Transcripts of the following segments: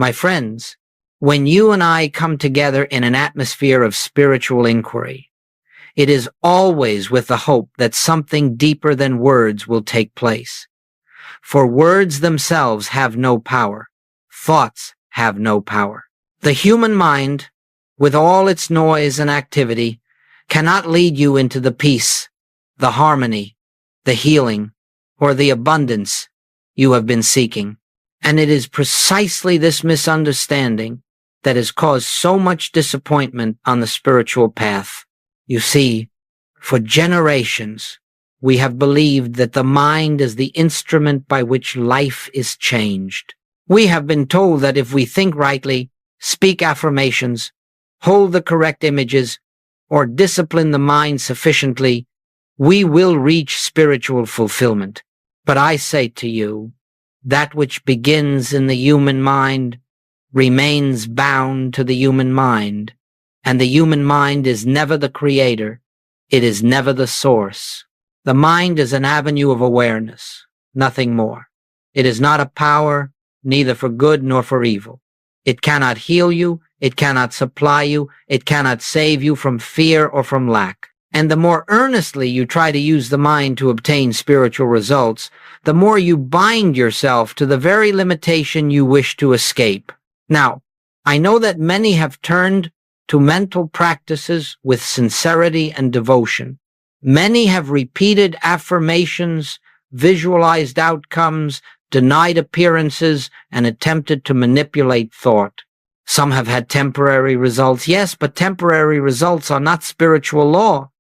My friends, when you and I come together in an atmosphere of spiritual inquiry, it is always with the hope that something deeper than words will take place. For words themselves have no power. Thoughts have no power. The human mind, with all its noise and activity, cannot lead you into the peace, the harmony, the healing, or the abundance you have been seeking. And it is precisely this misunderstanding that has caused so much disappointment on the spiritual path. You see, for generations, we have believed that the mind is the instrument by which life is changed. We have been told that if we think rightly, speak affirmations, hold the correct images, or discipline the mind sufficiently, we will reach spiritual fulfillment. But I say to you, that which begins in the human mind remains bound to the human mind, and the human mind is never the creator, it is never the source. The mind is an avenue of awareness, nothing more. It is not a power, neither for good nor for evil. It cannot heal you, it cannot supply you, it cannot save you from fear or from lack. And the more earnestly you try to use the mind to obtain spiritual results, the more you bind yourself to the very limitation you wish to escape. Now, I know that many have turned to mental practices with sincerity and devotion. Many have repeated affirmations, visualized outcomes, denied appearances, and attempted to manipulate thought. Some have had temporary results, yes, but temporary results are not spiritual law.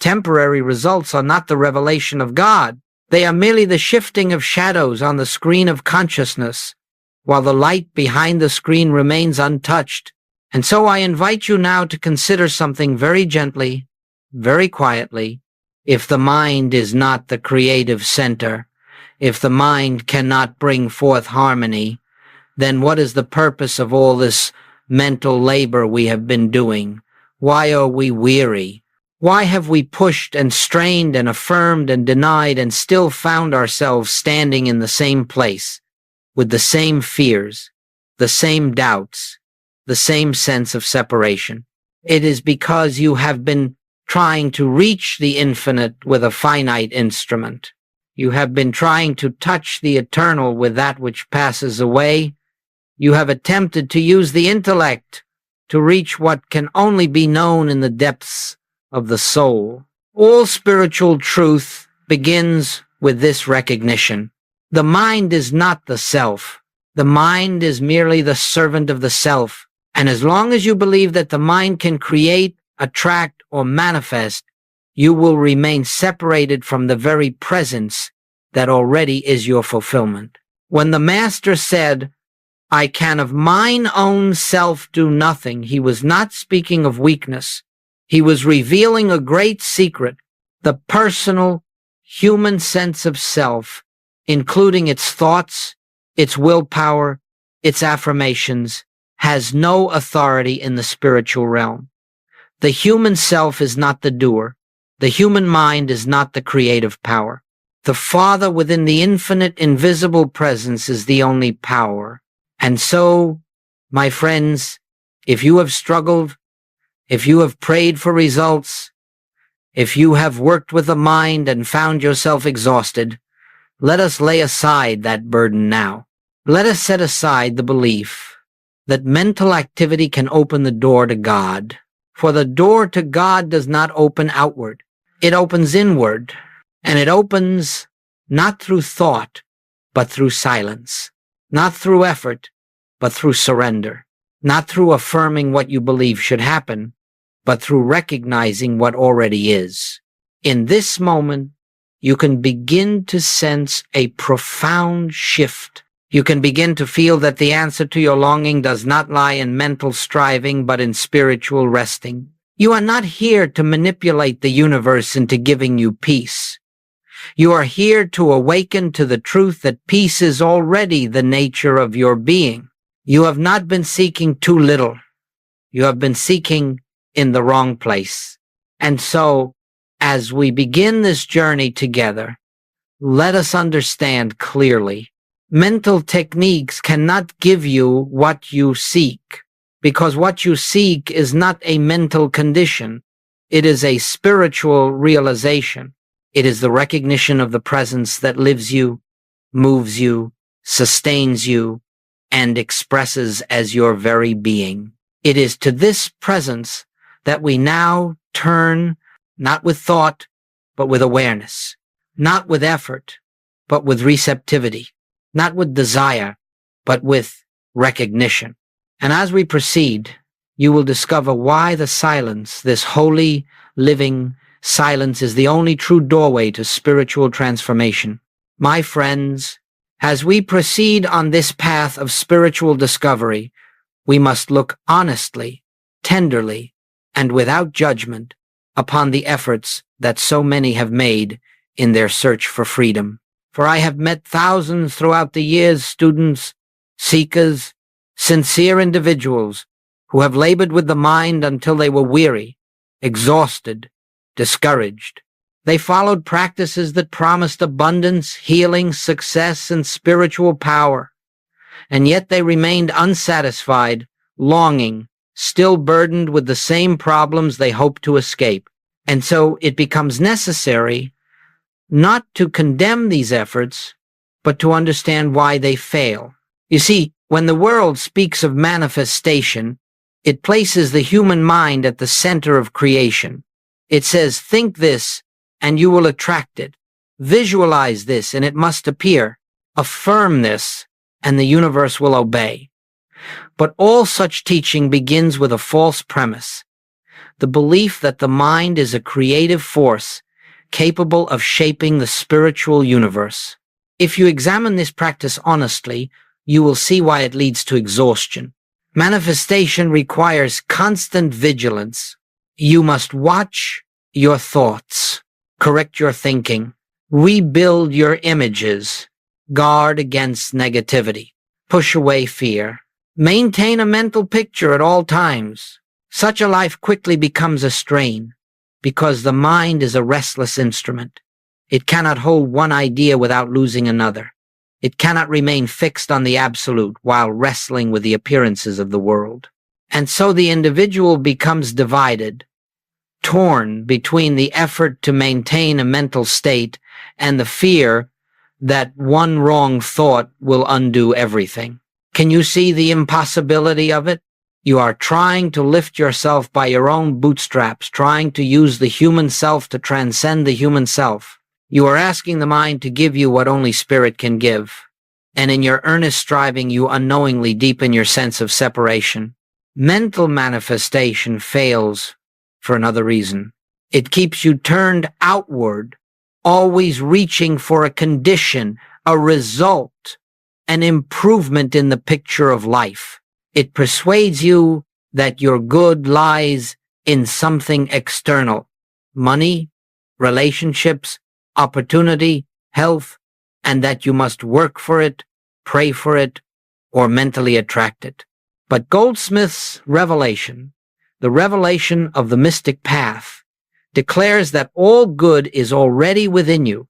Temporary results are not the revelation of God. They are merely the shifting of shadows on the screen of consciousness, while the light behind the screen remains untouched. And so I invite you now to consider something very gently, very quietly. If the mind is not the creative center, if the mind cannot bring forth harmony, then what is the purpose of all this mental labor we have been doing? Why are we weary? Why have we pushed and strained and affirmed and denied and still found ourselves standing in the same place, with the same fears, the same doubts, the same sense of separation? It is because you have been trying to reach the infinite with a finite instrument. You have been trying to touch the eternal with that which passes away. You have attempted to use the intellect to reach what can only be known in the depths of the soul. All spiritual truth begins with this recognition. The mind is not the self. The mind is merely the servant of the self. And as long as you believe that the mind can create, attract, or manifest, you will remain separated from the very presence that already is your fulfillment. When the Master said, "I can of mine own self do nothing," he was not speaking of weakness. He was revealing a great secret. The personal, human sense of self, including its thoughts, its willpower, its affirmations, has no authority in the spiritual realm. The human self is not the doer. The human mind is not the creative power. The Father within the infinite, invisible presence is the only power. And so, my friends, if you have struggled, if you have prayed for results, if you have worked with the mind and found yourself exhausted, let us lay aside that burden now. Let us set aside the belief that mental activity can open the door to God. For the door to God does not open outward. It opens inward, and it opens not through thought, but through silence. Not through effort, but through surrender. Not through affirming what you believe should happen, but through recognizing what already is. In this moment, you can begin to sense a profound shift. You can begin to feel that the answer to your longing does not lie in mental striving, but in spiritual resting. You are not here to manipulate the universe into giving you peace. You are here to awaken to the truth that peace is already the nature of your being. You have not been seeking too little. You have been seeking in the wrong place. And so, as we begin this journey together, let us understand clearly Mental techniques cannot give you what you seek, because what you seek is not a mental condition. It is a spiritual realization. It is the recognition of the presence that lives you, moves you, sustains you, and expresses as your very being. It is to this presence that we now turn, not with thought, but with awareness, not with effort, but with receptivity, not with desire, but with recognition. And as we proceed, you will discover why the silence, this holy, living silence, is the only true doorway to spiritual transformation. My friends, as we proceed on this path of spiritual discovery, we must look honestly, tenderly, and without judgment upon the efforts that so many have made in their search for freedom. For I have met thousands throughout the years, students, seekers, sincere individuals who have labored with the mind until they were weary, exhausted, discouraged. They followed practices that promised abundance, healing, success, and spiritual power. And yet they remained unsatisfied, longing, still burdened with the same problems they hoped to escape. And so it becomes necessary not to condemn these efforts, but to understand why they fail. You see, when the world speaks of manifestation, it places the human mind at the center of creation. It says, think this, and you will attract it. Visualize this, and it must appear. Affirm this, and the universe will obey. But all such teaching begins with a false premise, the belief that the mind is a creative force capable of shaping the spiritual universe. If you examine this practice honestly, you will see why it leads to exhaustion. Manifestation requires constant vigilance. You must watch your thoughts, correct your thinking, rebuild your images, guard against negativity, push away fear, maintain a mental picture at all times. Such a life quickly becomes a strain, because the mind is a restless instrument. It cannot hold one idea without losing another. It cannot remain fixed on the absolute while wrestling with the appearances of the world. And so the individual becomes divided, torn between the effort to maintain a mental state and the fear that one wrong thought will undo everything. Can you see the impossibility of it? You are trying to lift yourself by your own bootstraps, trying to use the human self to transcend the human self. You are asking the mind to give you what only spirit can give. And in your earnest striving, you unknowingly deepen your sense of separation. Mental manifestation fails for another reason. It keeps you turned outward, always reaching for a condition, a result, an improvement in the picture of life. It persuades you that your good lies in something external: money, relationships, opportunity, health, and that you must work for it, pray for it, or mentally attract it. But Goldsmith's revelation, the revelation of the mystic path, declares that all good is already within you,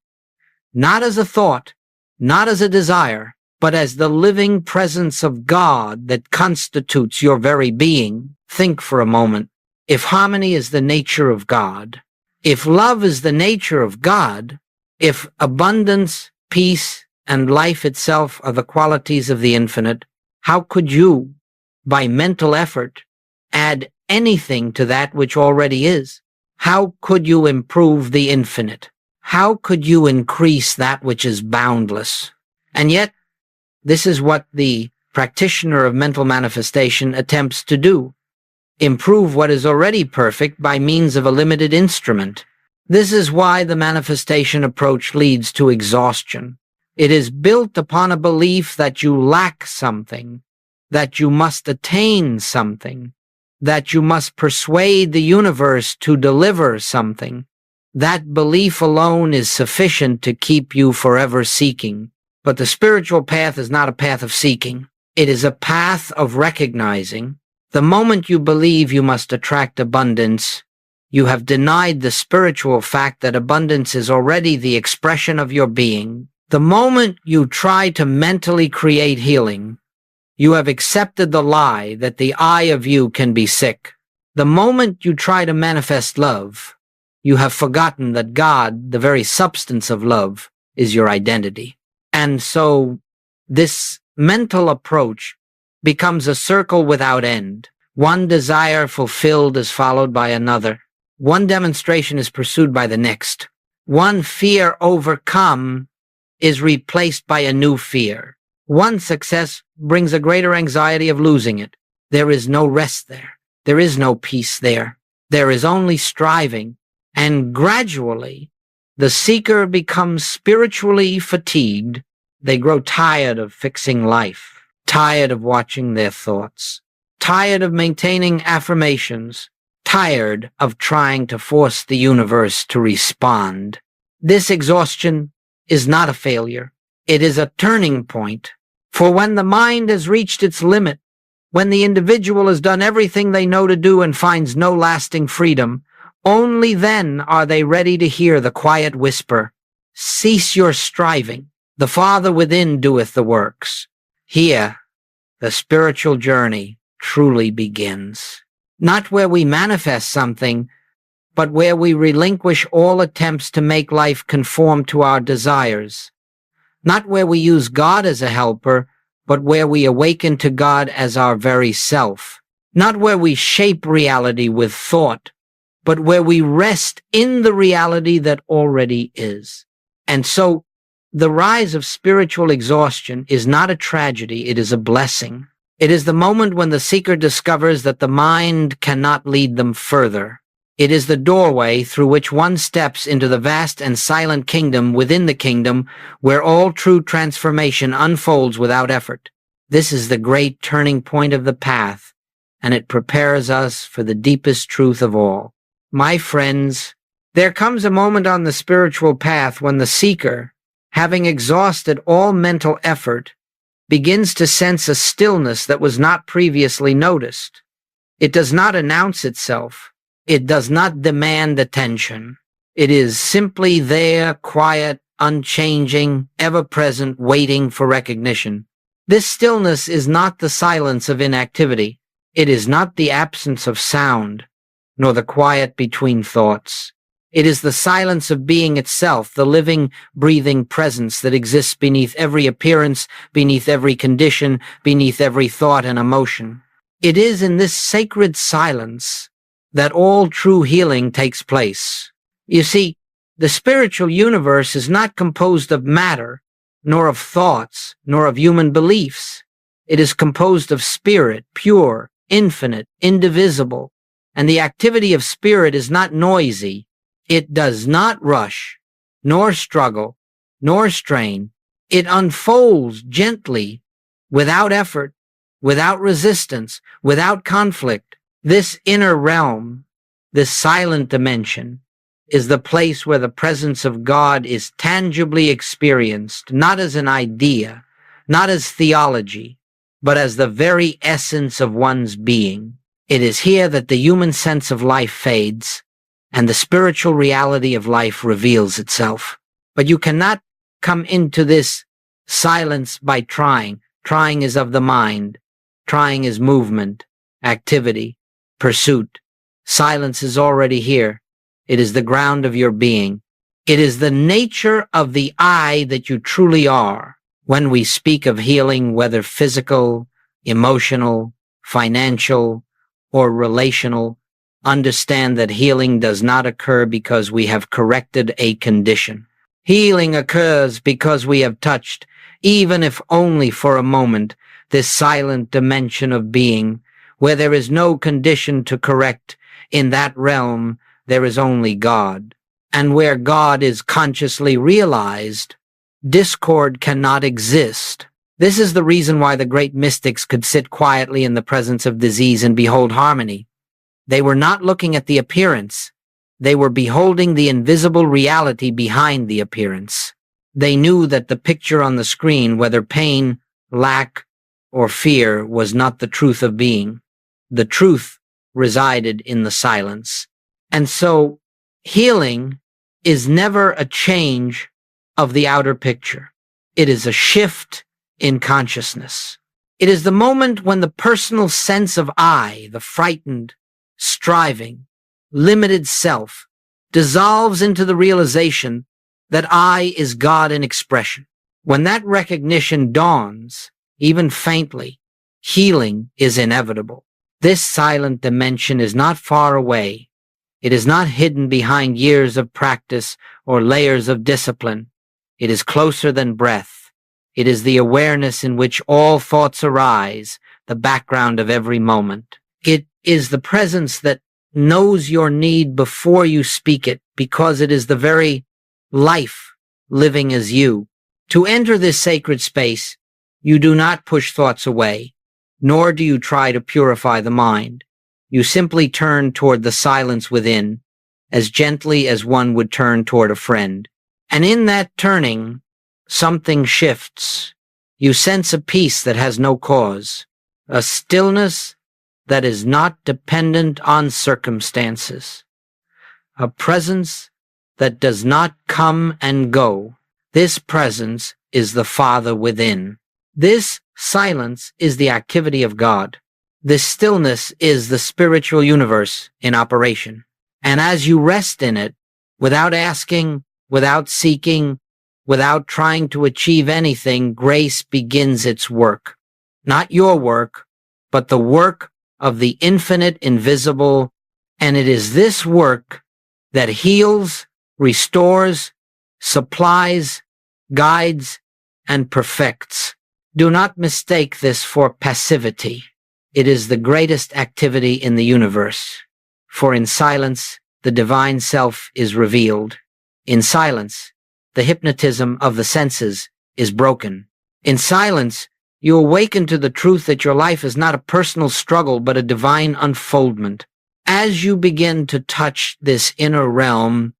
not as a thought, not as a desire, but as the living presence of God that constitutes your very being. Think for a moment. If harmony is the nature of God, if love is the nature of God, if abundance, peace, and life itself are the qualities of the infinite, how could you, by mental effort, add anything to that which already is? How could you improve the infinite? How could you increase that which is boundless? And yet, this is what the practitioner of mental manifestation attempts to do: improve what is already perfect by means of a limited instrument. This is why the manifestation approach leads to exhaustion. It is built upon a belief that you lack something, that you must attain something, that you must persuade the universe to deliver something. That belief alone is sufficient to keep you forever seeking. But the spiritual path is not a path of seeking. It is a path of recognizing. The moment you believe you must attract abundance, you have denied the spiritual fact that abundance is already the expression of your being. The moment you try to mentally create healing, you have accepted the lie that the I of you can be sick. The moment you try to manifest love, you have forgotten that God, the very substance of love, is your identity. And so this mental approach becomes a circle without end. One desire fulfilled is followed by another. One demonstration is pursued by the next. One fear overcome is replaced by a new fear. One success brings a greater anxiety of losing it. There is no rest there. There is no peace there. There is only striving. And gradually, the seeker becomes spiritually fatigued. They grow tired of fixing life, tired of watching their thoughts, tired of maintaining affirmations, tired of trying to force the universe to respond. This exhaustion is not a failure. It is a turning point. For when the mind has reached its limit, when the individual has done everything they know to do and finds no lasting freedom, only then are they ready to hear the quiet whisper, "Cease your striving. The Father within doeth the works." Here, the spiritual journey truly begins. Not where we manifest something, but where we relinquish all attempts to make life conform to our desires. Not where we use God as a helper, but where we awaken to God as our very self. Not where we shape reality with thought, but where we rest in the reality that already is. And so, the rise of spiritual exhaustion is not a tragedy, it is a blessing. It is the moment when the seeker discovers that the mind cannot lead them further. It is the doorway through which one steps into the vast and silent kingdom within the kingdom where all true transformation unfolds without effort. This is the great turning point of the path, and it prepares us for the deepest truth of all. My friends, there comes a moment on the spiritual path when the seeker, having exhausted all mental effort, begins to sense a stillness that was not previously noticed. It does not announce itself. It does not demand attention. It is simply there, quiet, unchanging, ever-present, waiting for recognition. This stillness is not the silence of inactivity. It is not the absence of sound, nor the quiet between thoughts. It is the silence of being itself, the living, breathing presence that exists beneath every appearance, beneath every condition, beneath every thought and emotion. It is in this sacred silence that all true healing takes place. You see, the spiritual universe is not composed of matter, nor of thoughts, nor of human beliefs. It is composed of spirit, pure, infinite, indivisible, and the activity of spirit is not noisy. It does not rush, nor struggle, nor strain. It unfolds gently, without effort, without resistance, without conflict. This inner realm, this silent dimension, is the place where the presence of God is tangibly experienced, not as an idea, not as theology, but as the very essence of one's being. It is here that the human sense of life fades, and the spiritual reality of life reveals itself. But you cannot come into this silence by trying. Trying is of the mind. Trying is movement, activity, pursuit. Silence is already here. It is the ground of your being. It is the nature of the I that you truly are. When we speak of healing, whether physical, emotional, financial, or relational, understand that healing does not occur because we have corrected a condition. Healing occurs because we have touched, even if only for a moment, this silent dimension of being, where there is no condition to correct. In that realm, there is only God. And where God is consciously realized, discord cannot exist. This is the reason why the great mystics could sit quietly in the presence of disease and behold harmony. They were not looking at the appearance. They were beholding the invisible reality behind the appearance. They knew that the picture on the screen, whether pain, lack, or fear, was not the truth of being. The truth resided in the silence. And so, healing is never a change of the outer picture. It is a shift in consciousness. It is the moment when the personal sense of I, the frightened, striving, limited self, dissolves into the realization that I is God in expression. When that recognition dawns, even faintly, healing is inevitable. This silent dimension is not far away. It is not hidden behind years of practice or layers of discipline. It is closer than breath. It is the awareness in which all thoughts arise, the background of every moment. It is the presence that knows your need before you speak it, because it is the very life living as you. To enter this sacred space, you do not push thoughts away, nor do you try to purify the mind. You simply turn toward the silence within, as gently as one would turn toward a friend. And in that turning, something shifts. You sense a peace that has no cause, a stillness that is not dependent on circumstances, a presence that does not come and go. This presence is the Father within. This silence is the activity of God. This stillness is the spiritual universe in operation. And as you rest in it, without asking, without seeking, without trying to achieve anything, grace begins its work. Not your work, but the work of the infinite invisible, and it is this work that heals, restores, supplies, guides, and perfects. Do not mistake this for passivity. It is the greatest activity in the universe, for in silence, the divine self is revealed. In silence, the hypnotism of the senses is broken. In silence, you awaken to the truth that your life is not a personal struggle, but a divine unfoldment. As you begin to touch this inner realm,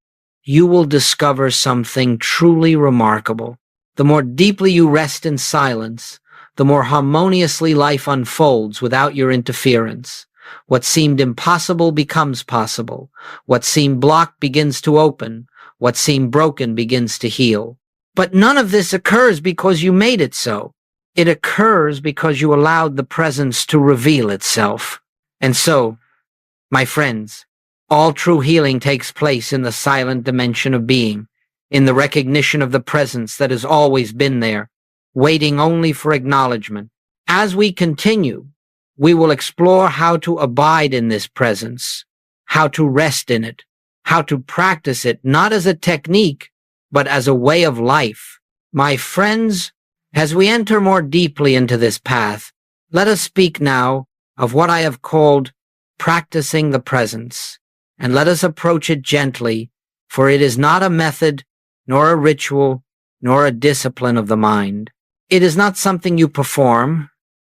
you will discover something truly remarkable. The more deeply you rest in silence, the more harmoniously life unfolds without your interference. What seemed impossible becomes possible. What seemed blocked begins to open. What seemed broken begins to heal. But none of this occurs because you made it so. It occurs because you allowed the presence to reveal itself. And so, my friends, all true healing takes place in the silent dimension of being, in the recognition of the presence that has always been there, waiting only for acknowledgement. As we continue, we will explore how to abide in this presence, how to rest in it, how to practice it not as a technique, but as a way of life. My friends, as we enter more deeply into this path, let us speak now of what I have called practicing the presence, and let us approach it gently, for it is not a method, nor a ritual, nor a discipline of the mind. It is not something you perform,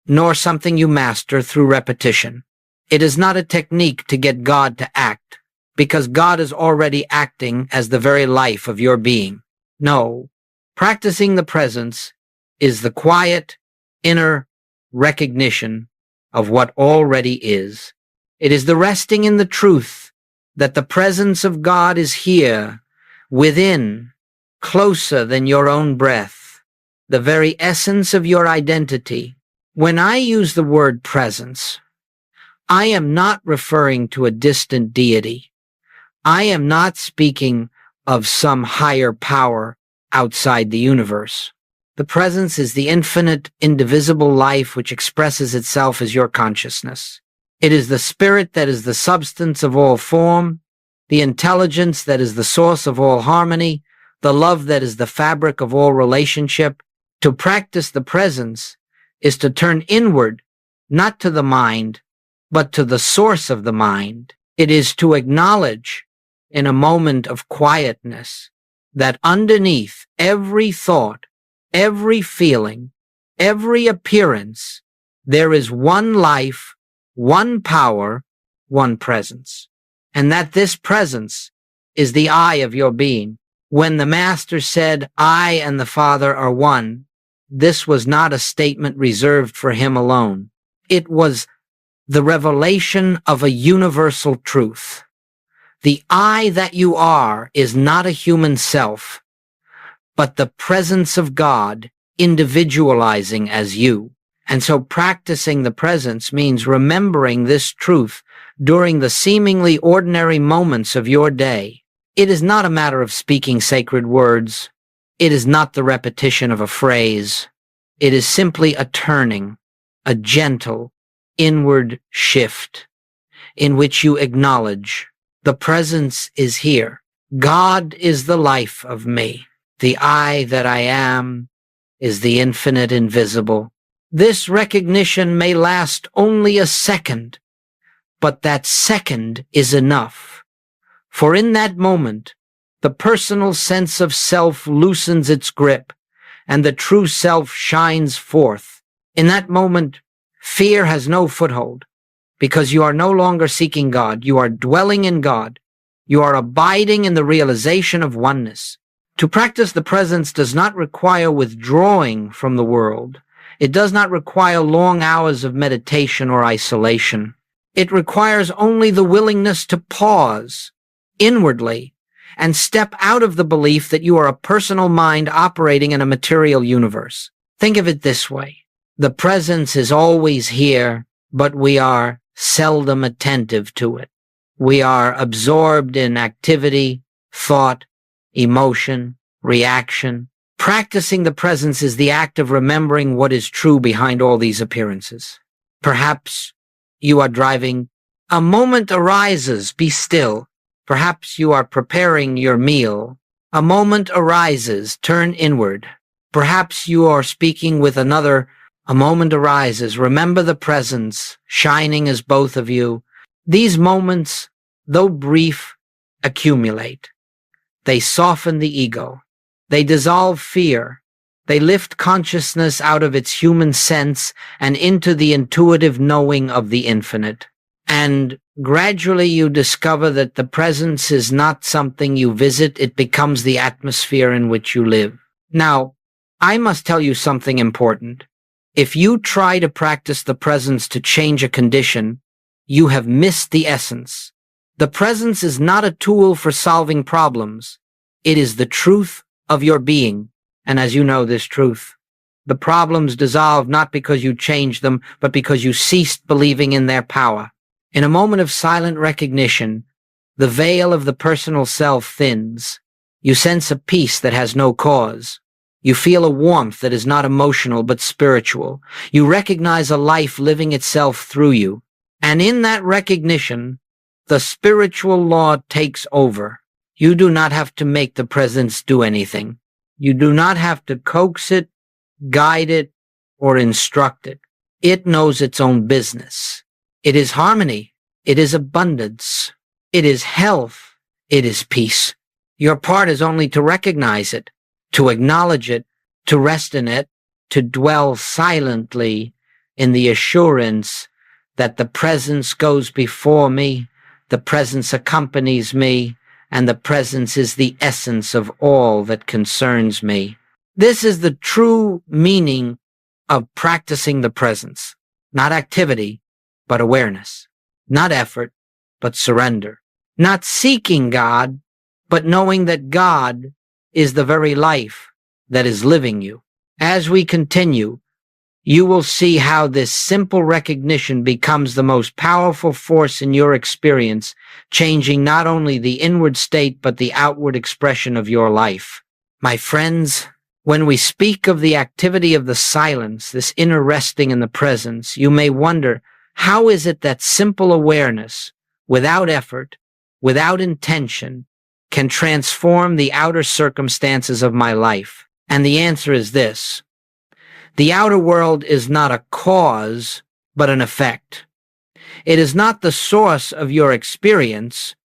nor something you master through repetition. It is not a technique to get God to act, because God is already acting as the very life of your being. No, practicing the presence is the quiet, inner recognition of what already is. It is the resting in the truth that the presence of God is here, within, closer than your own breath, the very essence of your identity. When I use the word presence, I am not referring to a distant deity. I am not speaking of some higher power outside the universe. The presence is the infinite, indivisible life which expresses itself as your consciousness. It is the spirit that is the substance of all form, the intelligence that is the source of all harmony, the love that is the fabric of all relationship. To practice the presence is to turn inward, not to the mind, but to the source of the mind. It is to acknowledge, in a moment of quietness, that underneath every thought, every feeling, every appearance, there is one life, one power, one presence. And that this presence is the I of your being. When the Master said, I and the Father are one, this was not a statement reserved for him alone. It was the revelation of a universal truth. The I that you are is not a human self, but the presence of God individualizing as you. And so practicing the presence means remembering this truth during the seemingly ordinary moments of your day. It is not a matter of speaking sacred words. It is not the repetition of a phrase. It is simply a turning, a gentle, inward shift in which you acknowledge the presence is here. God is the life of me. The I that I am is the infinite invisible. This recognition may last only a second, but that second is enough. For in that moment, the personal sense of self loosens its grip, and the true self shines forth. In that moment, fear has no foothold, because you are no longer seeking God. You are dwelling in God. You are abiding in the realization of oneness. To practice the presence does not require withdrawing from the world. It does not require long hours of meditation or isolation. It requires only the willingness to pause inwardly and step out of the belief that you are a personal mind operating in a material universe. Think of it this way. The presence is always here, but we are seldom attentive to it. We are absorbed in activity, thought, emotion, reaction. Practicing the presence is the act of remembering what is true behind all these appearances. Perhaps you are driving. A moment arises, be still. Perhaps you are preparing your meal. A moment arises, turn inward. Perhaps you are speaking with another. A moment arises, remember the presence, shining as both of you. These moments, though brief, accumulate. They soften the ego. They dissolve fear. They lift consciousness out of its human sense and into the intuitive knowing of the infinite. And gradually you discover that the presence is not something you visit, it becomes the atmosphere in which you live. Now, I must tell you something important. If you try to practice the presence to change a condition, you have missed the essence. The presence is not a tool for solving problems. It is the truth of your being. And as you know this truth, the problems dissolve not because you changed them, but because you ceased believing in their power. In a moment of silent recognition, the veil of the personal self thins. You sense a peace that has no cause. You feel a warmth that is not emotional but spiritual. You recognize a life living itself through you. And in that recognition, the spiritual law takes over. You do not have to make the presence do anything. You do not have to coax it, guide it, or instruct it. It knows its own business. It is harmony. It is abundance. It is health. It is peace. Your part is only to recognize it, to acknowledge it, to rest in it, to dwell silently in the assurance that the presence goes before me, the presence accompanies me, and the presence is the essence of all that concerns me. This is the true meaning of practicing the presence. Not activity, but awareness. Not effort, but surrender. Not seeking God, but knowing that God is the very life that is living you. As we continue, you will see how this simple recognition becomes the most powerful force in your experience, changing not only the inward state but the outward expression of your life. My friends, when we speak of the activity of the silence, this inner resting in the presence, you may wonder, how is it that simple awareness, without effort, without intention, can transform the outer circumstances of my life? And the answer is this. The outer world is not a cause, but an effect. It is not the source of your experience,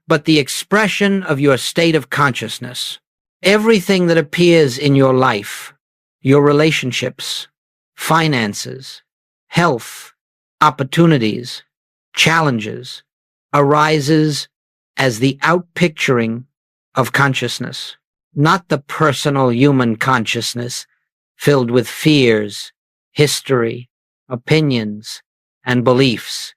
but the expression of your state of consciousness. Everything that appears in your life, your relationships, finances, health, opportunities, challenges, arises as the outpicturing of consciousness, not the personal human consciousness filled with fears, history, opinions, and beliefs,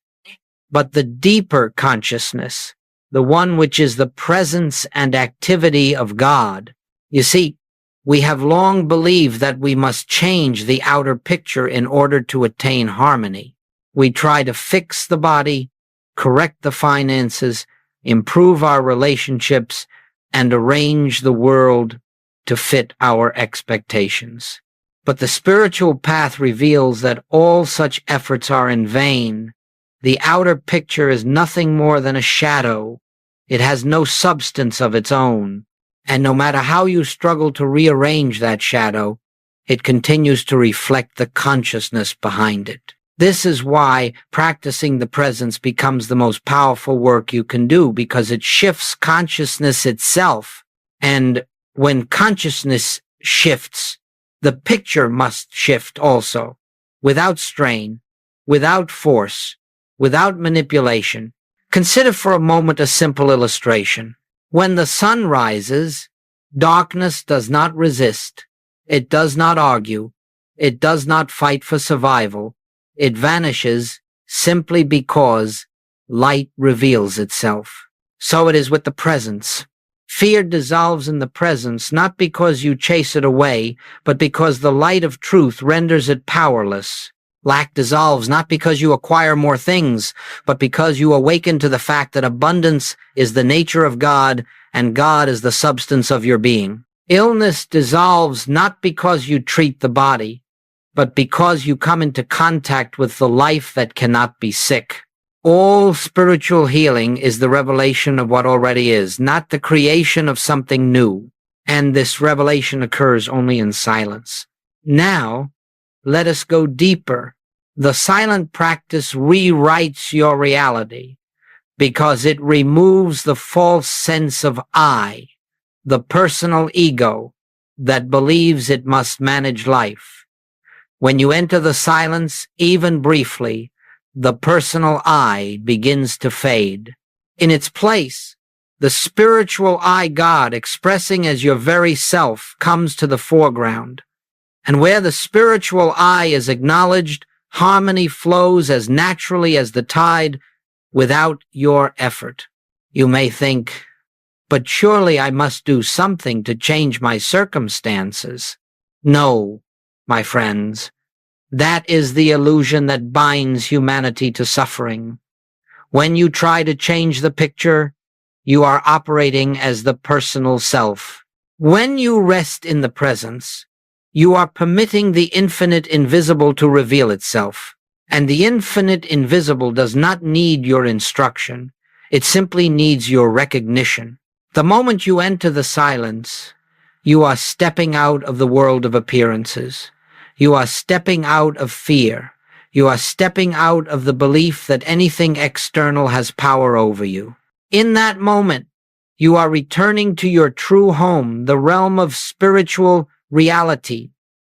but the deeper consciousness, the one which is the presence and activity of God. You see, We have long believed that we must change the outer picture in order to attain harmony. We try to fix the body, correct the finances, improve our relationships, and arrange the world to fit our expectations. But the spiritual path reveals that all such efforts are in vain. The outer picture is nothing more than a shadow. It has no substance of its own. And no matter how you struggle to rearrange that shadow, it continues to reflect the consciousness behind it. This is why practicing the presence becomes the most powerful work you can do, because it shifts consciousness itself. And when consciousness shifts, the picture must shift also, without strain, without force, without manipulation. Consider for a moment a simple illustration. When the sun rises, darkness does not resist. It does not argue. It does not fight for survival. It vanishes simply because light reveals itself. So it is with the presence. Fear dissolves in the presence, not because you chase it away, but because the light of truth renders it powerless. Lack dissolves not because you acquire more things, but because you awaken to the fact that abundance is the nature of God and God is the substance of your being. Illness dissolves not because you treat the body, but because you come into contact with the life that cannot be sick. All spiritual healing is the revelation of what already is, not the creation of something new. And this revelation occurs only in silence. Now, let us go deeper. The silent practice rewrites your reality because it removes the false sense of I, the personal ego that believes it must manage life. When you enter the silence, even briefly, the personal I begins to fade. In its place, the spiritual I God, expressing as your very self, comes to the foreground. And where the spiritual I is acknowledged, harmony flows as naturally as the tide without your effort. You may think, but surely I must do something to change my circumstances. No, my friends, that is the illusion that binds humanity to suffering. When you try to change the picture, you are operating as the personal self. When you rest in the presence, you are permitting the infinite invisible to reveal itself. And the infinite invisible does not need your instruction. It simply needs your recognition. The moment you enter the silence, you are stepping out of the world of appearances. You are stepping out of fear. You are stepping out of the belief that anything external has power over you. In that moment, you are returning to your true home, the realm of spiritual reality,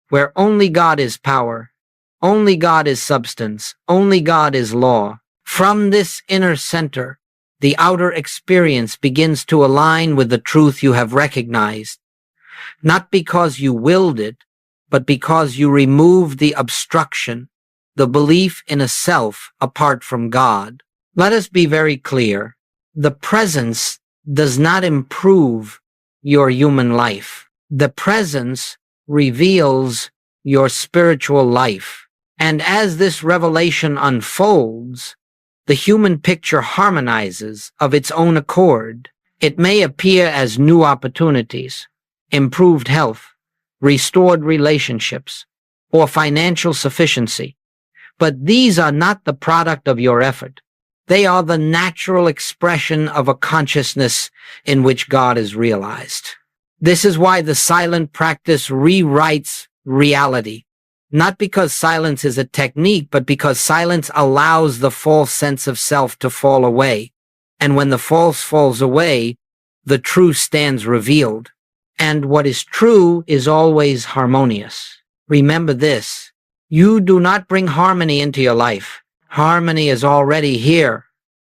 where only God is power, only God is substance, only God is law. From this inner center, the outer experience begins to align with the truth you have recognized, not because you willed it, but because you removed the obstruction, the belief in a self apart from God. Let us be very clear. The presence does not improve your human life. The presence reveals your spiritual life. And as this revelation unfolds, the human picture harmonizes of its own accord. It may appear as new opportunities, improved health, restored relationships, or financial sufficiency. But these are not the product of your effort. They are the natural expression of a consciousness in which God is realized. This is why the silent practice rewrites reality. Not because silence is a technique, but because silence allows the false sense of self to fall away. And when the false falls away, the true stands revealed. And what is true is always harmonious. Remember this. You do not bring harmony into your life. Harmony is already here,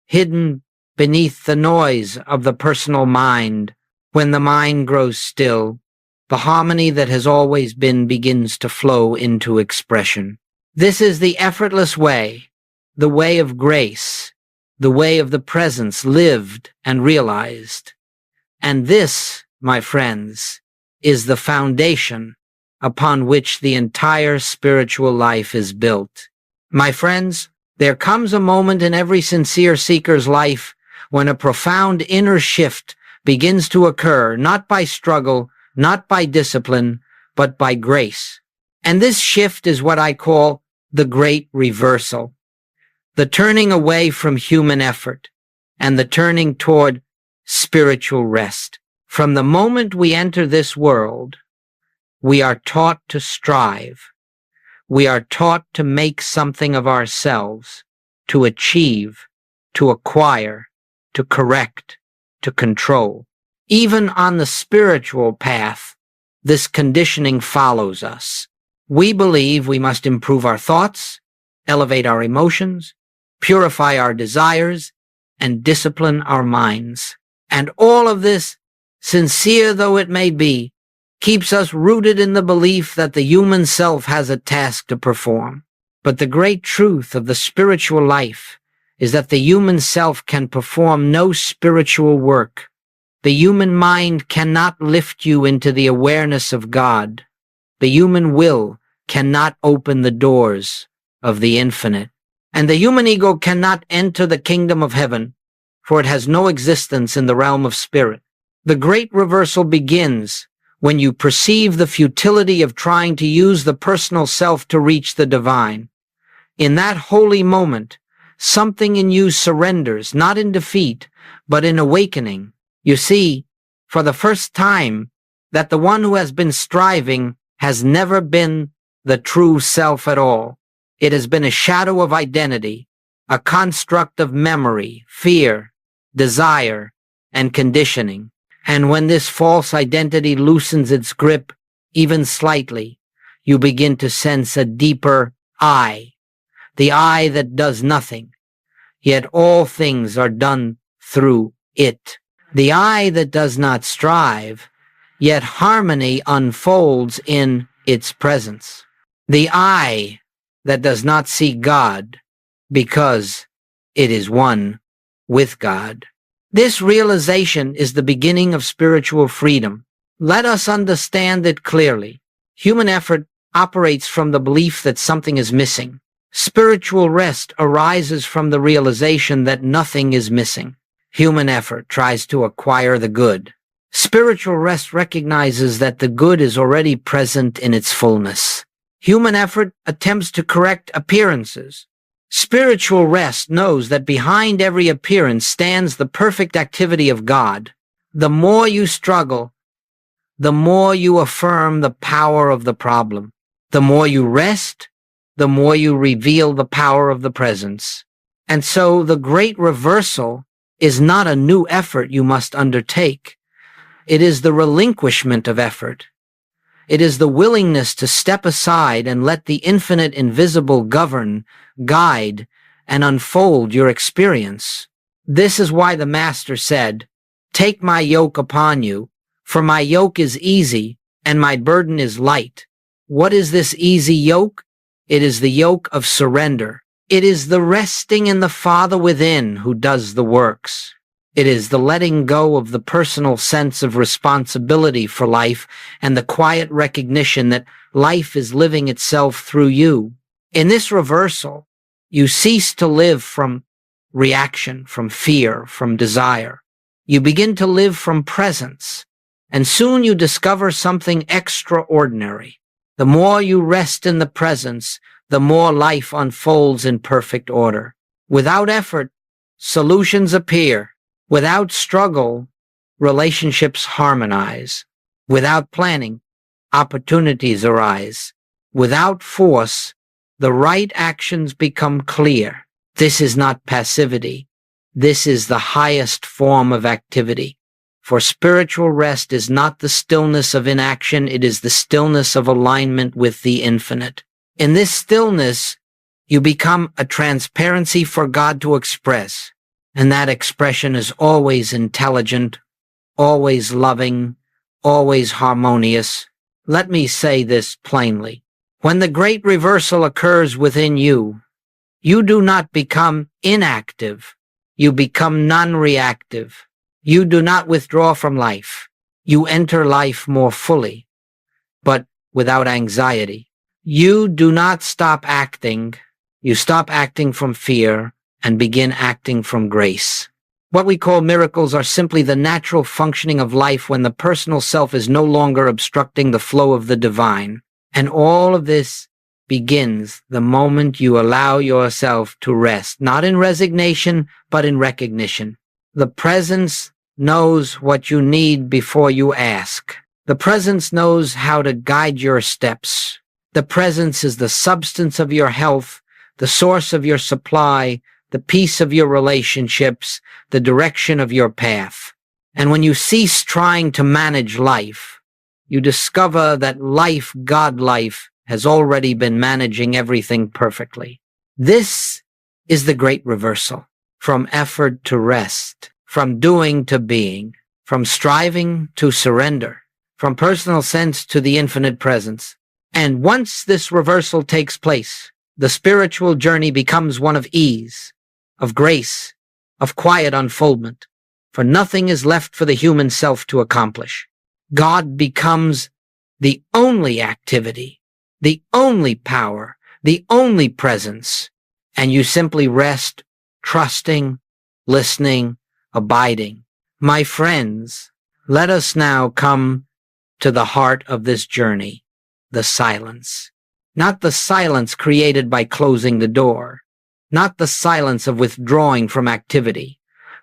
hidden beneath the noise of the personal mind. When the mind grows still, the harmony that has always been begins to flow into expression. This is the effortless way, the way of grace, the way of the presence lived and realized. And this, my friends, is the foundation upon which the entire spiritual life is built. My friends, there comes a moment in every sincere seeker's life when a profound inner shift begins to occur, not by struggle, not by discipline, but by grace. And this shift is what I call the great reversal, the turning away from human effort and the turning toward spiritual rest. From the moment we enter this world, we are taught to strive. We are taught to make something of ourselves, to achieve, to acquire, to correct, to control. Even on the spiritual path, this conditioning follows us. We believe we must improve our thoughts, elevate our emotions, purify our desires, and discipline our minds. And all of this, sincere though it may be, keeps us rooted in the belief that the human self has a task to perform. But the great truth of the spiritual life is that the human self can perform no spiritual work. The human mind cannot lift you into the awareness of God. The human will cannot open the doors of the infinite. And the human ego cannot enter the kingdom of heaven, for it has no existence in the realm of spirit. The great reversal begins when you perceive the futility of trying to use the personal self to reach the divine. In that holy moment, something in you surrenders, not in defeat, but in awakening. You see, for the first time, that the one who has been striving has never been the true self at all. It has been a shadow of identity, a construct of memory, fear, desire, and conditioning. And when this false identity loosens its grip even slightly, you begin to sense a deeper I, the I that does nothing, yet all things are done through it. The I that does not strive, yet harmony unfolds in its presence. The I that does not see God because it is one with God. This realization is the beginning of spiritual freedom. Let us understand it clearly. Human effort operates from the belief that something is missing. Spiritual rest arises from the realization that nothing is missing. Human effort tries to acquire the good. Spiritual rest recognizes that the good is already present in its fullness. Human effort attempts to correct appearances. Spiritual rest knows that behind every appearance stands the perfect activity of God. The more you struggle, the more you affirm the power of the problem. The more you rest, the more you reveal the power of the presence. And so the great reversal is not a new effort you must undertake. It is the relinquishment of effort. It is the willingness to step aside and let the infinite invisible govern, guide, and unfold your experience. This is why the Master said, "Take my yoke upon you, for my yoke is easy and my burden is light." What is this easy yoke? It is the yoke of surrender. It is the resting in the Father within who does the works. It is the letting go of the personal sense of responsibility for life and the quiet recognition that life is living itself through you. In this reversal, you cease to live from reaction, from fear, from desire. You begin to live from presence, and soon you discover something extraordinary. The more you rest in the presence, the more life unfolds in perfect order. Without effort, solutions appear. Without struggle, relationships harmonize. Without planning, opportunities arise. Without force, the right actions become clear. This is not passivity. This is the highest form of activity. For spiritual rest is not the stillness of inaction, it is the stillness of alignment with the infinite. In this stillness, you become a transparency for God to express. And that expression is always intelligent, always loving, always harmonious. Let me say this plainly. When the great reversal occurs within you, you do not become inactive. You become non-reactive. You do not withdraw from life. You enter life more fully, but without anxiety. You do not stop acting. You stop acting from fear and begin acting from grace. What we call miracles are simply the natural functioning of life when the personal self is no longer obstructing the flow of the divine. And all of this begins the moment you allow yourself to rest, not in resignation, but in recognition. The presence knows what you need before you ask. The presence knows how to guide your steps. The presence is the substance of your health, the source of your supply, the peace of your relationships, the direction of your path. And when you cease trying to manage life, you discover that life, God life, has already been managing everything perfectly. This is the great reversal, from effort to rest, from doing to being, from striving to surrender, from personal sense to the infinite presence. And once this reversal takes place, the spiritual journey becomes one of ease, of grace, of quiet unfoldment, for nothing is left for the human self to accomplish. God becomes the only activity, the only power, the only presence, and you simply rest, trusting, listening, abiding. My friends, let us now come to the heart of this journey, the silence. Not the silence created by closing the door, not the silence of withdrawing from activity,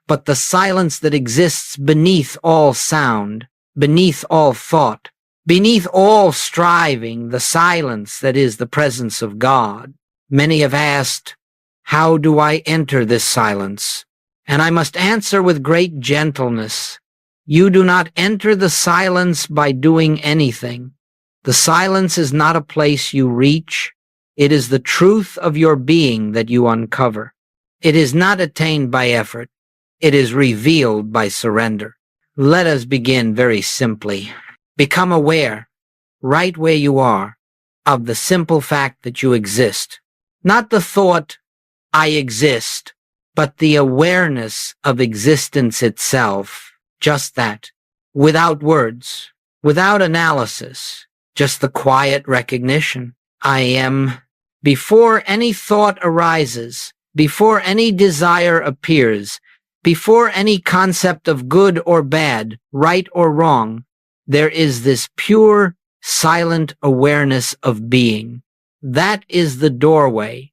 but the silence that exists beneath all sound, beneath all thought, beneath all striving, the silence that is the presence of God. Many have asked, how do I enter this silence? And I must answer with great gentleness. You do not enter the silence by doing anything. The silence is not a place you reach. It is the truth of your being that you uncover. It is not attained by effort. It is revealed by surrender. Let us begin very simply. Become aware, right where you are, of the simple fact that you exist. Not the thought, I exist, but the awareness of existence itself. Just that. Without words, without analysis, just the quiet recognition. I am. Before any thought arises, before any desire appears, before any concept of good or bad, right or wrong, there is this pure, silent awareness of being. That is the doorway.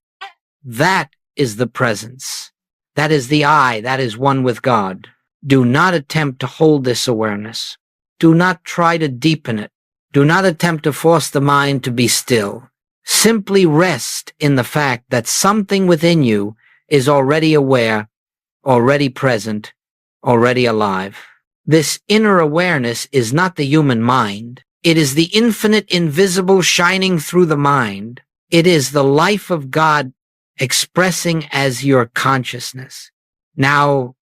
That is the presence. That is the I. That is one with God. Do not attempt to hold this awareness. Do not try to deepen it. Do not attempt to force the mind to be still. Simply rest in the fact that something within you is already aware, already present, already alive. This inner awareness is not the human mind. It is the infinite invisible shining through the mind. It is the life of God expressing as your consciousness. Now,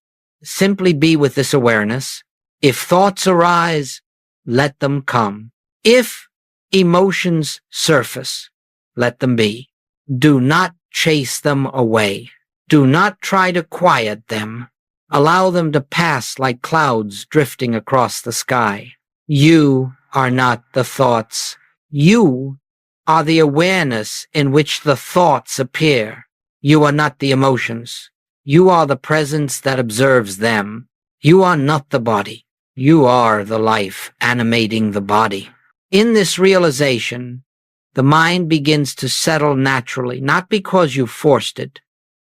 simply be with this awareness. If thoughts arise, let them come. If emotions surface, let them be. Do not chase them away. Do not try to quiet them. Allow them to pass like clouds drifting across the sky. You are not the thoughts. You are the awareness in which the thoughts appear. You are not the emotions. You are the presence that observes them. You are not the body. You are the life animating the body. In this realization, the mind begins to settle naturally, not because you forced it,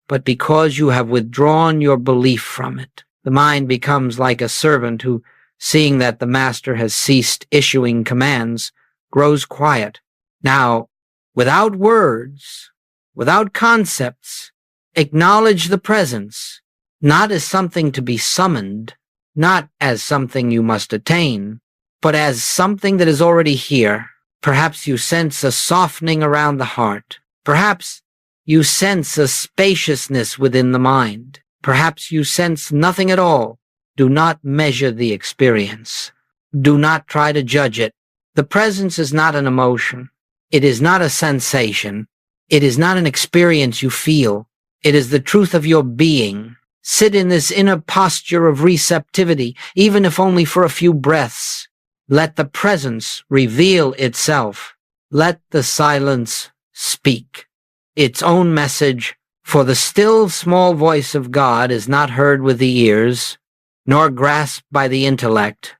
but because you have withdrawn your belief from it. The mind becomes like a servant who, seeing that the master has ceased issuing commands, grows quiet. Now, without words, without concepts, acknowledge the presence, not as something to be summoned, not as something you must attain, but as something that is already here. Perhaps you sense a softening around the heart. Perhaps you sense a spaciousness within the mind. Perhaps you sense nothing at all. Do not measure the experience. Do not try to judge it. The presence is not an emotion. It is not a sensation. It is not an experience you feel. It is the truth of your being. Sit in this inner posture of receptivity, even if only for a few breaths. Let the presence reveal itself. Let the silence speak its own message, for the still small voice of God is not heard with the ears, nor grasped by the intellect.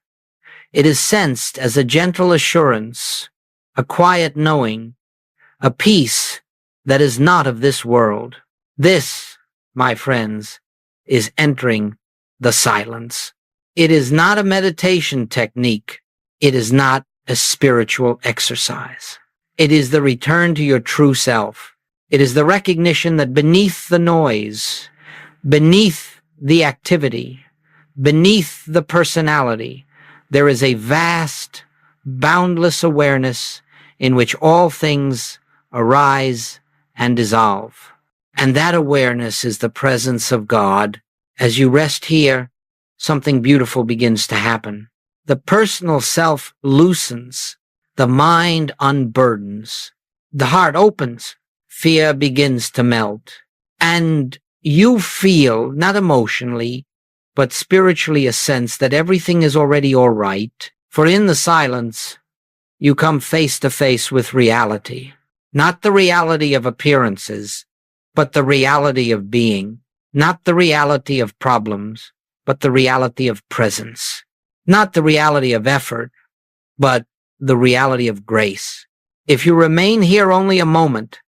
It is sensed as a gentle assurance, a quiet knowing, a peace that is not of this world. This, my friends, is entering the silence. It is not a meditation technique. It is not a spiritual exercise. It is the return to your true self. It is the recognition that beneath the noise, beneath the activity, beneath the personality, there is a vast, boundless awareness in which all things arise and dissolve. And that awareness is the presence of God. As you rest here, something beautiful begins to happen. The personal self loosens, the mind unburdens, the heart opens, fear begins to melt, and you feel, not emotionally, but spiritually, a sense that everything is already all right. For in the silence, you come face to face with reality. Not the reality of appearances, but the reality of being. Not the reality of problems, but the reality of presence. Not the reality of effort, but the reality of grace. If you remain here only a moment,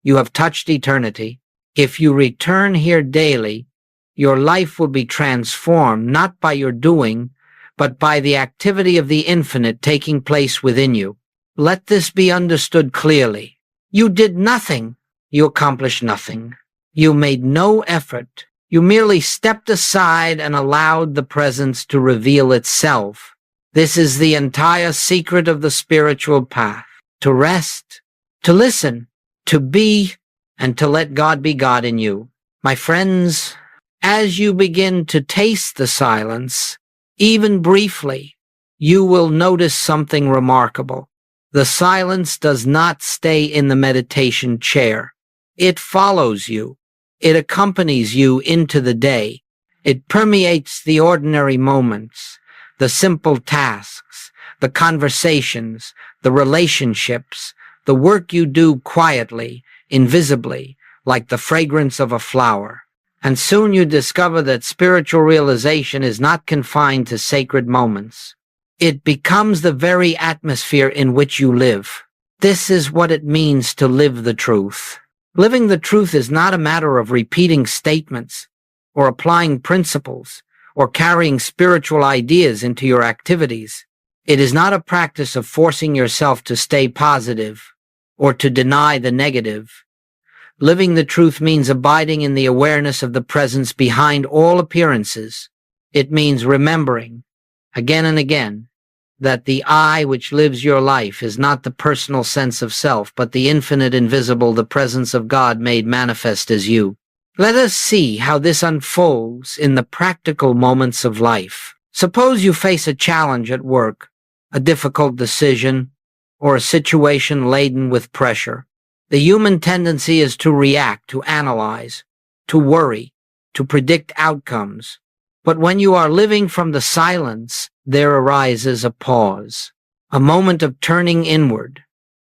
you have touched eternity. If you return here daily, your life will be transformed not by your doing, but by the activity of the infinite taking place within you. Let this be understood clearly. You did nothing. You accomplished nothing. You made no effort. You merely stepped aside and allowed the presence to reveal itself. This is the entire secret of the spiritual path. To rest, to listen, to be, and to let God be God in you. My friends, as you begin to taste the silence, even briefly, you will notice something remarkable. The silence does not stay in the meditation chair. It follows you. It accompanies you into the day. It permeates the ordinary moments, the simple tasks, the conversations, the relationships, the work you do quietly, invisibly, like the fragrance of a flower. And soon you discover that spiritual realization is not confined to sacred moments. It becomes the very atmosphere in which you live. This is what it means to live the truth. Living the truth is not a matter of repeating statements or applying principles or carrying spiritual ideas into your activities. It is not a practice of forcing yourself to stay positive or to deny the negative. Living the truth means abiding in the awareness of the presence behind all appearances. It means remembering, again and again, that the I which lives your life is not the personal sense of self, but the infinite invisible, the presence of God made manifest as you. Let us see how this unfolds in the practical moments of life. Suppose you face a challenge at work, a difficult decision, or a situation laden with pressure. The human tendency is to react, to analyze, to worry, to predict outcomes. But when you are living from the silence, there arises a pause, a moment of turning inward,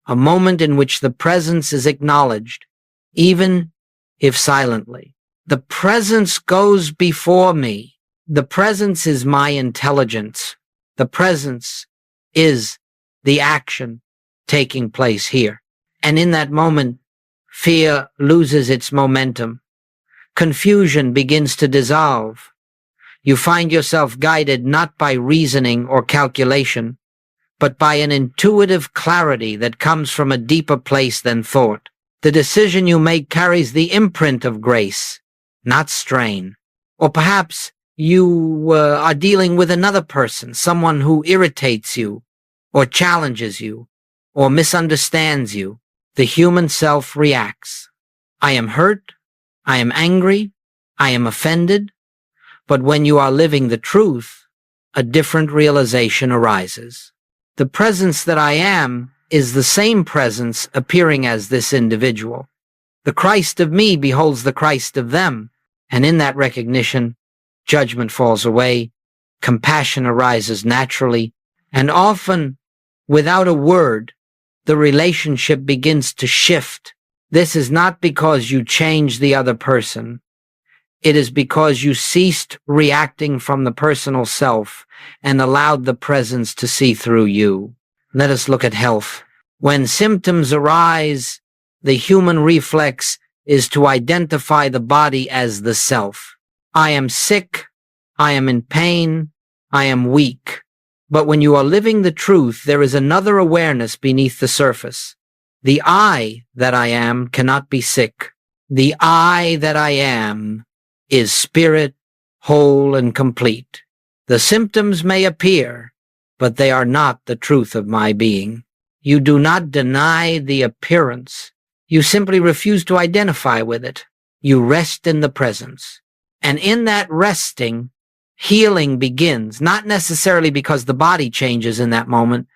a moment in which the presence is acknowledged, even if silently. The presence goes before me. The presence is my intelligence. The presence is the action taking place here. And in that moment, fear loses its momentum. Confusion begins to dissolve. You find yourself guided not by reasoning or calculation, but by an intuitive clarity that comes from a deeper place than thought. The decision you make carries the imprint of grace, not strain. Or perhaps you are dealing with another person, someone who irritates you, or challenges you, or misunderstands you. The human self reacts. I am hurt. I am angry. I am offended. But when you are living the truth, a different realization arises. The presence that I am is the same presence appearing as this individual. The Christ of me beholds the Christ of them, And in that recognition, judgment falls away, compassion arises naturally, and often, without a word, the relationship begins to shift. This is not because you changed the other person. It is because you ceased reacting from the personal self and allowed the presence to see through you. Let us look at health. When symptoms arise, the human reflex is to identify the body as the self. I am sick, I am in pain, I am weak. But when you are living the truth, there is another awareness beneath the surface. The I that I am cannot be sick. The I that I am is spirit, whole and complete. The symptoms may appear, but they are not the truth of my being. You do not deny the appearance. You simply refuse to identify with it. You rest in the presence. And in that resting, healing begins, not necessarily because the body changes in that moment,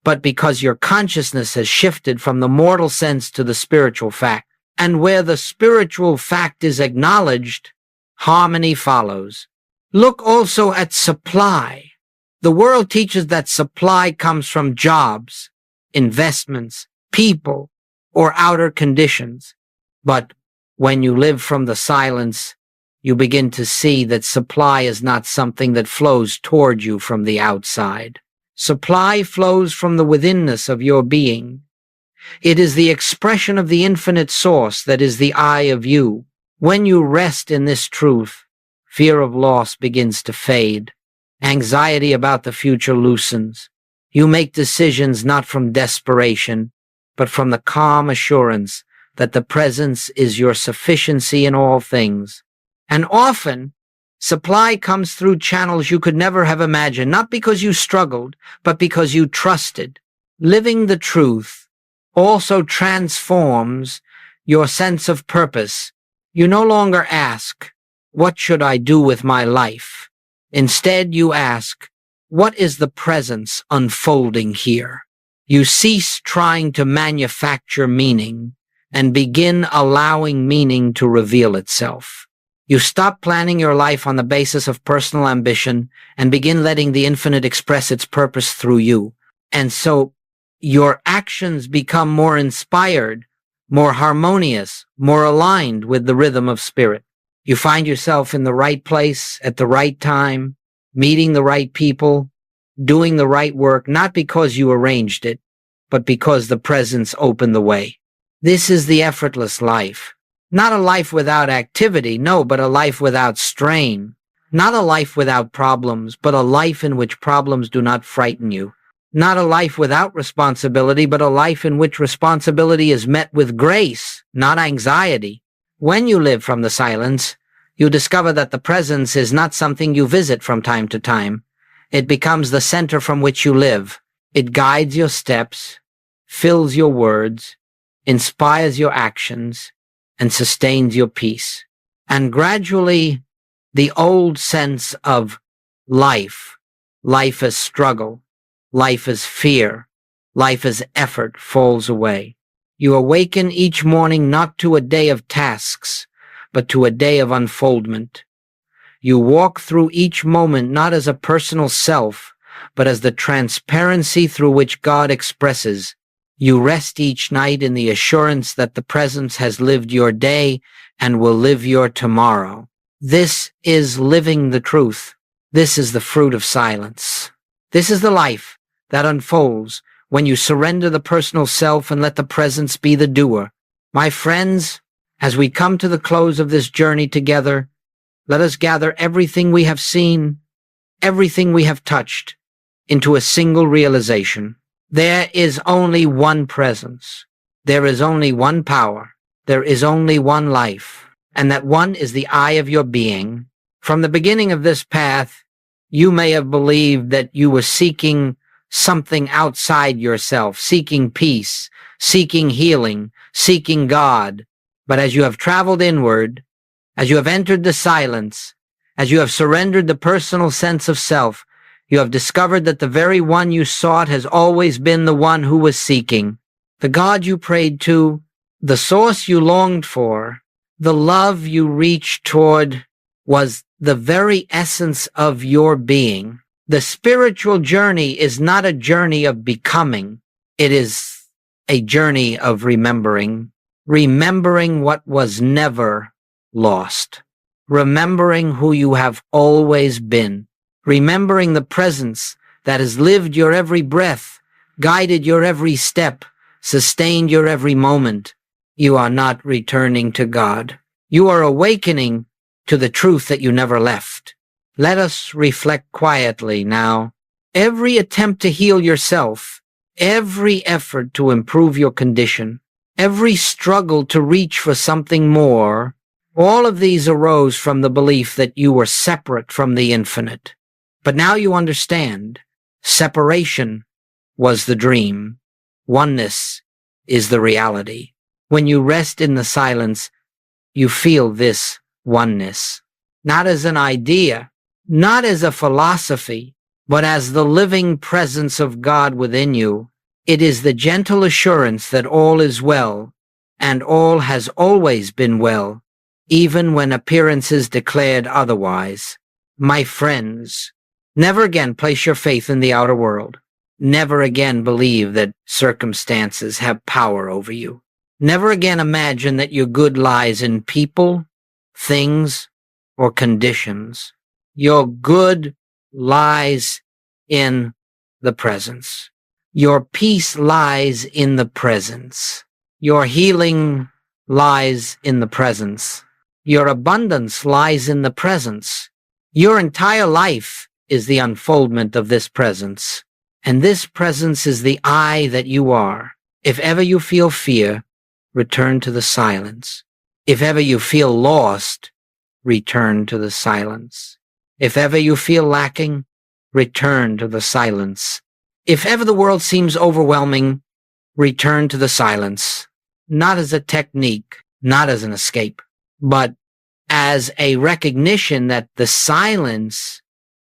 but because your consciousness has shifted from the mortal sense to the spiritual fact. And where the spiritual fact is acknowledged, harmony follows. Look also at supply. The world teaches that supply comes from jobs, investments, people, or outer conditions. But when you live from the silence, you begin to see that supply is not something that flows toward you from the outside. Supply flows from the withinness of your being. It is the expression of the infinite source that is the I of you. When you rest in this truth, fear of loss begins to fade. Anxiety about the future loosens. You make decisions not from desperation, but from the calm assurance that the presence is your sufficiency in all things. And often, supply comes through channels you could never have imagined, not because you struggled, but because you trusted. Living the truth also transforms your sense of purpose. You no longer ask, what should I do with my life? Instead, you ask, what is the presence unfolding here? You cease trying to manufacture meaning and begin allowing meaning to reveal itself. You stop planning your life on the basis of personal ambition and begin letting the infinite express its purpose through you. And so your actions become more inspired, more harmonious, more aligned with the rhythm of spirit. You find yourself in the right place at the right time, meeting the right people, doing the right work, not because you arranged it, but because the presence opened the way. This is the effortless life. Not a life without activity, no, but a life without strain. Not a life without problems, but a life in which problems do not frighten you. Not a life without responsibility, but a life in which responsibility is met with grace, not anxiety. When you live from the silence, you discover that the presence is not something you visit from time to time. It becomes the center from which you live. It guides your steps, fills your words, inspires your actions, and sustains your peace. And gradually, the old sense of life as struggle, life as fear, life as effort falls away. You awaken each morning not to a day of tasks, but to a day of unfoldment. You walk through each moment not as a personal self, but as the transparency through which God expresses. You rest each night in the assurance that the presence has lived your day and will live your tomorrow. This is living the truth. This is the fruit of silence. This is the life that unfolds when you surrender the personal self and let the presence be the doer. My friends, as we come to the close of this journey together, let us gather everything we have seen, everything we have touched, into a single realization. There is only one presence. There is only one power. There is only one life. And that one is the I of your being. From the beginning of this path, you may have believed that you were seeking something outside yourself, seeking peace, seeking healing, seeking God. But as you have traveled inward, as you have entered the silence, as you have surrendered the personal sense of self, you have discovered that the very one you sought has always been the one who was seeking. The God you prayed to, the source you longed for, The love you reached toward was the very essence of your being. The spiritual journey is not a journey of becoming. It is a journey of remembering. Remembering what was never lost. Remembering who you have always been. Remembering the presence that has lived your every breath, guided your every step, sustained your every moment. You are not returning to God. You are awakening to the truth that you never left. Let us reflect quietly now. Every attempt to heal yourself, every effort to improve your condition, every struggle to reach for something more, all of these arose from the belief that you were separate from the infinite. But now you understand. Separation was the dream. Oneness is the reality. When you rest in the silence, you feel this oneness. Not as an idea, not as a philosophy, but as the living presence of God within you. It is the gentle assurance that all is well, and all has always been well, even when appearances declared otherwise. My friends, never again place your faith in the outer world. Never again believe that circumstances have power over you. Never again imagine that your good lies in people, things, or conditions. Your good lies in the presence. Your peace lies in the presence. Your healing lies in the presence. Your abundance lies in the presence. Your entire life is the unfoldment of this presence. And this presence is the I that you are. If ever you feel fear, return to the silence. If ever you feel lost, return to the silence. If ever you feel lacking, return to the silence. If ever the world seems overwhelming, return to the silence. Not as a technique, not as an escape, but as a recognition that the silence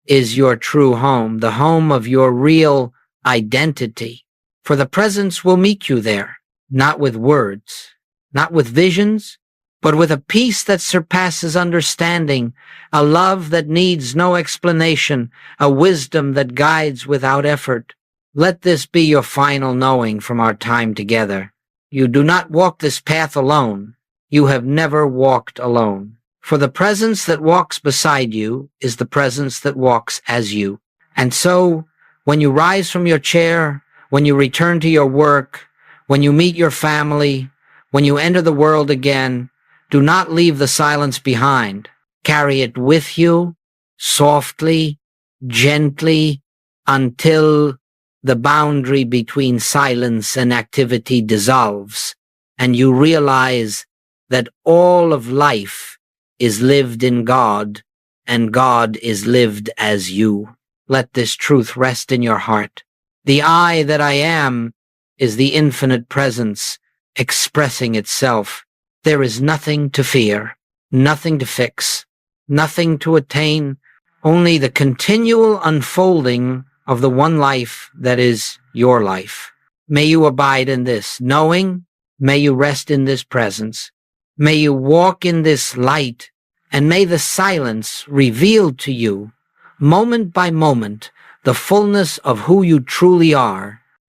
is your true home, the home of your real identity. For the presence will meet you there, not with words, not with visions, but with a peace that surpasses understanding, a love that needs no explanation, a wisdom that guides without effort. Let this be your final knowing from our time together. You do not walk this path alone. You have never walked alone. For the presence that walks beside you is the presence that walks as you. And so, when you rise from your chair, when you return to your work, when you meet your family, when you enter the world again, do not leave the silence behind. Carry it with you, softly, gently, until the boundary between silence and activity dissolves, and you realize that all of life is lived in God, and God is lived as you. Let this truth rest in your heart. The I that I am is the infinite presence expressing itself. There is nothing to fear, nothing to fix, nothing to attain, only the continual unfolding of the one life that is your life. May you abide in this knowing, may you rest in this presence. May you walk in this light, and may the silence reveal to you, moment by moment, the fullness of who you truly are,